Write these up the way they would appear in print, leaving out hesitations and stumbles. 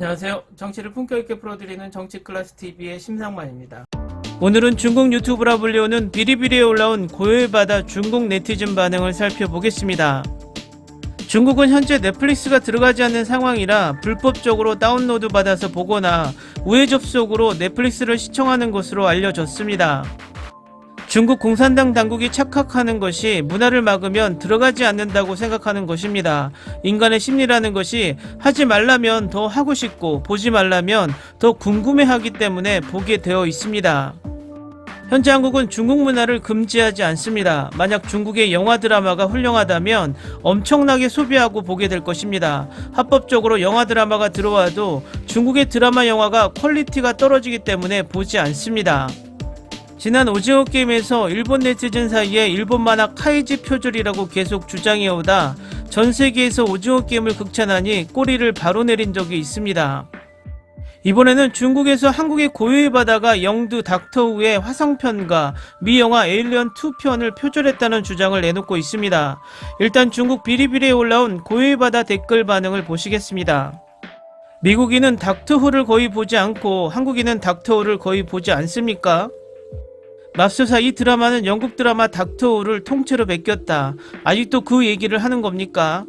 안녕하세요. 정치를 품격 있게 풀어드리는 정치클래스TV의 심상만입니다. 오늘은 중국 유튜브라 불리우는 비리비리에 올라온 고요의 바다 중국 네티즌 반응을 살펴보겠습니다. 중국은 현재 넷플릭스가 들어가지 않는 상황이라 불법적으로 다운로드 받아서 보거나 우회 접속으로 넷플릭스를 시청하는 것으로 알려졌습니다. 중국 공산당 당국이 착각하는 것이 문화를 막으면 들어가지 않는다고 생각하는 것입니다. 인간의 심리라는 것이 하지 말라면 더 하고 싶고 보지 말라면 더 궁금해하기 때문에 보게 되어 있습니다. 현재 한국은 중국 문화를 금지하지 않습니다. 만약 중국의 영화 드라마가 훌륭하다면 엄청나게 소비하고 보게 될 것입니다. 합법적으로 영화 드라마가 들어와도 중국의 드라마 영화가 퀄리티가 떨어지기 때문에 보지 않습니다. 지난 오징어 게임에서 일본 네티즌 사이에 일본 만화 카이지 표절이라고 계속 주장해오다 전 세계에서 오징어 게임을 극찬하니 꼬리를 바로 내린 적이 있습니다. 이번에는 중국에서 한국의 고요의 바다가 영드 닥터우의 화성편과 미 영화 에일리언 2편을 표절했다는 주장을 내놓고 있습니다. 일단 중국 비리비리에 올라온 고요의 바다 댓글 반응을 보시겠습니다. 미국인은 닥터후를 거의 보지 않고 한국인은 닥터후를 거의 보지 않습니까? 맙소사 이 드라마는 영국 드라마 닥터후를 통째로 베꼈다. 아직도 그 얘기를 하는 겁니까?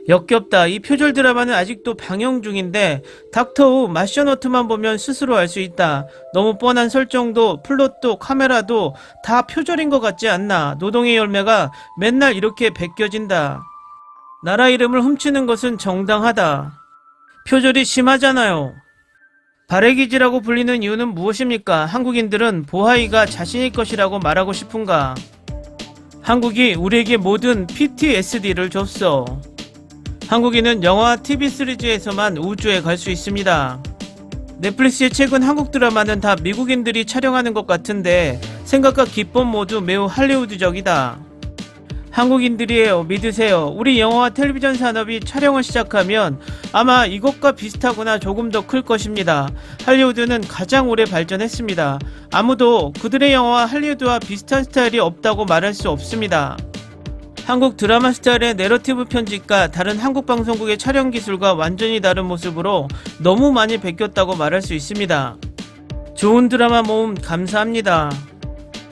역겹다. 이 표절 드라마는 아직도 방영 중인데 닥터후 마셔너트만 보면 스스로 알 수 있다. 너무 뻔한 설정도 플롯도 카메라도 다 표절인 것 같지 않나. 노동의 열매가 맨날 이렇게 베껴진다. 나라 이름을 훔치는 것은 정당하다. 표절이 심하잖아요. 발해기지라고 불리는 이유는 무엇입니까? 한국인들은 보하이가 자신의 것이라고 말하고 싶은가? 한국이 우리에게 모든 PTSD를 줬어. 한국인은 영화 TV 시리즈에서만 우주에 갈 수 있습니다. 넷플릭스의 최근 한국 드라마는 다 미국인들이 촬영하는 것 같은데 생각과 기법 모두 매우 할리우드적이다. 한국인들이에요. 믿으세요. 우리 영화와 텔레비전 산업이 촬영을 시작하면 아마 이것과 비슷하거나 조금 더 클 것입니다. 할리우드는 가장 오래 발전했습니다. 아무도 그들의 영화와 할리우드와 비슷한 스타일이 없다고 말할 수 없습니다. 한국 드라마 스타일의 내러티브 편집과 다른 한국 방송국의 촬영 기술과 완전히 다른 모습으로 너무 많이 베꼈다고 말할 수 있습니다. 좋은 드라마 모음 감사합니다.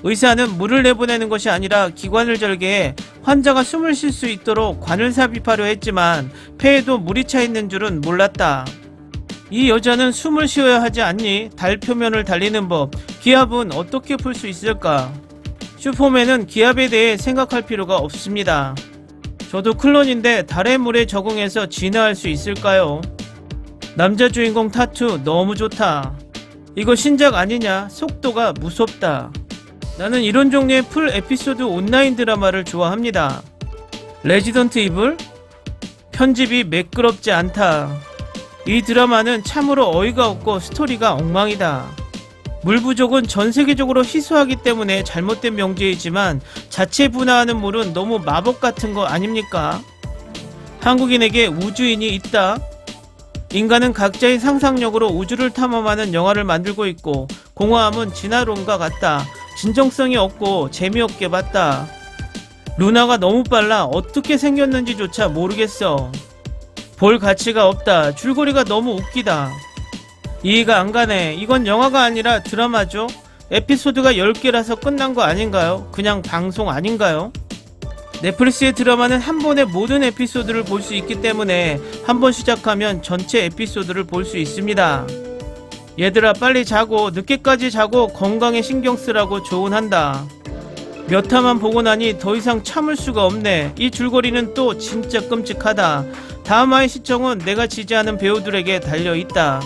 의사는 물을 내보내는 것이 아니라 기관을 절개해 환자가 숨을 쉴 수 있도록 관을 삽입하려 했지만 폐에도 물이 차 있는 줄은 몰랐다. 이 여자는 숨을 쉬어야 하지 않니? 달 표면을 달리는 법, 기압은 어떻게 풀 수 있을까? 슈퍼맨은 기압에 대해 생각할 필요가 없습니다. 저도 클론인데 달의 물에 적응해서 진화할 수 있을까요? 남자 주인공 타투 너무 좋다. 이거 신작 아니냐? 속도가 무섭다. 나는 이런 종류의 풀 에피소드 온라인 드라마를 좋아합니다. 레지던트 이블? 편집이 매끄럽지 않다. 이 드라마는 참으로 어이가 없고 스토리가 엉망이다. 물 부족은 전 세계적으로 희소하기 때문에 잘못된 명제이지만 자체 분화하는 물은 너무 마법 같은 거 아닙니까? 한국인에게 우주인이 있다? 인간은 각자의 상상력으로 우주를 탐험하는 영화를 만들고 있고 공허함은 진화론과 같다. 진정성이 없고 재미없게 봤다. 루나가 너무 빨라 어떻게 생겼는지조차 모르겠어. 볼 가치가 없다. 줄거리가 너무 웃기다. 이해가 안 가네. 이건 영화가 아니라 드라마죠. 에피소드가 10개라서 끝난 거 아닌가요? 그냥 방송 아닌가요? 넷플릭스의 드라마는 한 번에 모든 에피소드를 볼 수 있기 때문에 한 번 시작하면 전체 에피소드를 볼 수 있습니다. 얘들아 빨리 자고 늦게까지 자고 건강에 신경 쓰라고 조언한다. 몇 화만 보고 나니 더 이상 참을 수가 없네. 이 줄거리는 또 진짜 끔찍하다. 다음 화의 시청은 내가 지지하는 배우들에게 달려있다.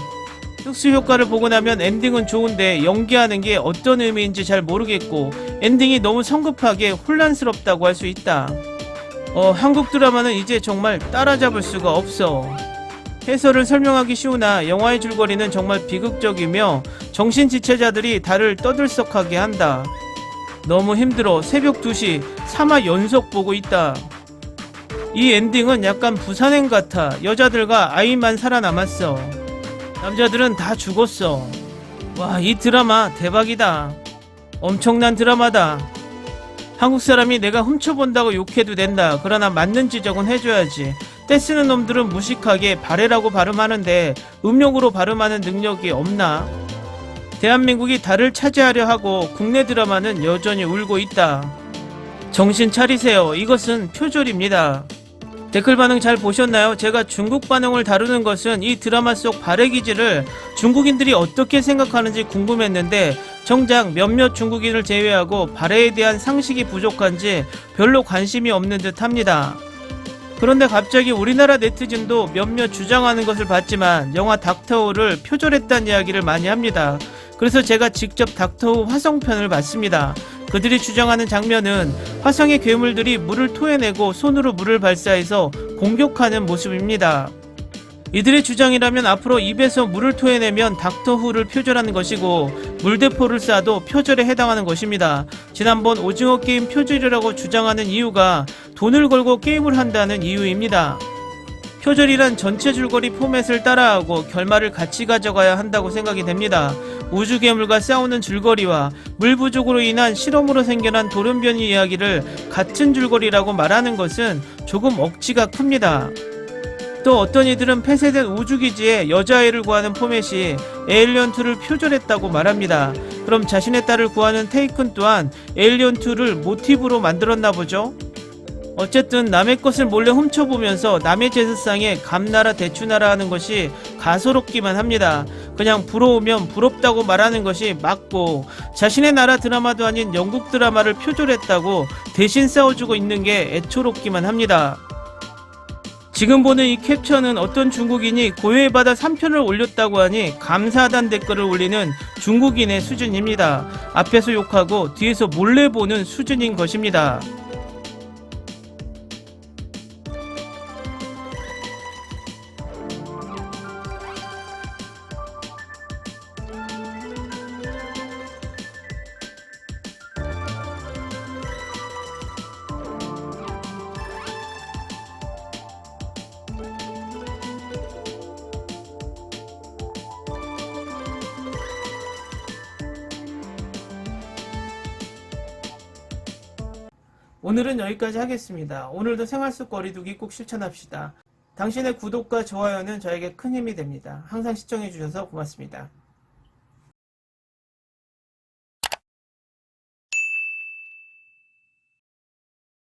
특수효과를 보고 나면 엔딩은 좋은데 연기하는 게 어떤 의미인지 잘 모르겠고 엔딩이 너무 성급하게 혼란스럽다고 할 수 있다. 한국 드라마는 이제 정말 따라잡을 수가 없어. 해설을 설명하기 쉬우나 영화의 줄거리는 정말 비극적이며 정신지체자들이 달을 떠들썩하게 한다. 너무 힘들어. 새벽 2시 3화 연속 보고 있다. 이 엔딩은 약간 부산행 같아. 여자들과 아이만 살아남았어. 남자들은 다 죽었어. 와, 이 드라마 대박이다. 엄청난 드라마다. 한국 사람이 내가 훔쳐본다고 욕해도 된다. 그러나 맞는 지적은 해줘야지. 떼쓰는 놈들은 무식하게 발해라고 발음하는데 음력으로 발음하는 능력이 없나? 대한민국이 달을 차지하려 하고 국내 드라마는 여전히 울고 있다. 정신 차리세요. 이것은 표절입니다. 댓글 반응 잘 보셨나요? 제가 중국 반응을 다루는 것은 이 드라마 속 발해 기질을 중국인들이 어떻게 생각하는지 궁금했는데 정작 몇몇 중국인을 제외하고 발해에 대한 상식이 부족한지 별로 관심이 없는 듯 합니다. 그런데 갑자기 우리나라 네티즌도 몇몇 주장하는 것을 봤지만 영화 닥터우를 표절했다는 이야기를 많이 합니다. 그래서 제가 직접 닥터우 화성편을 봤습니다. 그들이 주장하는 장면은 화성의 괴물들이 물을 토해내고 손으로 물을 발사해서 공격하는 모습입니다. 이들의 주장이라면 앞으로 입에서 물을 토해내면 닥터후를 표절하는 것이고 물대포를 쏴도 표절에 해당하는 것입니다. 지난번 오징어 게임 표절이라고 주장하는 이유가 돈을 걸고 게임을 한다는 이유입니다. 표절이란 전체 줄거리 포맷을 따라하고 결말을 같이 가져가야 한다고 생각이 됩니다. 우주괴물과 싸우는 줄거리와 물 부족으로 인한 실험으로 생겨난 돌연변이 이야기를 같은 줄거리라고 말하는 것은 조금 억지가 큽니다. 또 어떤 이들은 폐쇄된 우주기지에 여자아이를 구하는 포맷이 에일리언2를 표절했다고 말합니다. 그럼 자신의 딸을 구하는 테이큰 또한 에일리언2를 모티브로 만들었나 보죠? 어쨌든 남의 것을 몰래 훔쳐보면서 남의 제사상에 감나라 대추나라 하는 것이 가소롭기만 합니다. 그냥 부러우면 부럽다고 말하는 것이 맞고 자신의 나라 드라마도 아닌 영국 드라마를 표절했다고 대신 싸워주고 있는 게 애초롭기만 합니다. 지금 보는 이 캡처는 어떤 중국인이 고요의 바다 3편을 올렸다고 하니 감사하다는 댓글을 올리는 중국인의 수준입니다. 앞에서 욕하고 뒤에서 몰래 보는 수준인 것입니다. 오늘은 여기까지 하겠습니다. 오늘도 생활 속 거리두기 꼭 실천합시다. 당신의 구독과 좋아요는 저에게 큰 힘이 됩니다. 항상 시청해주셔서 고맙습니다.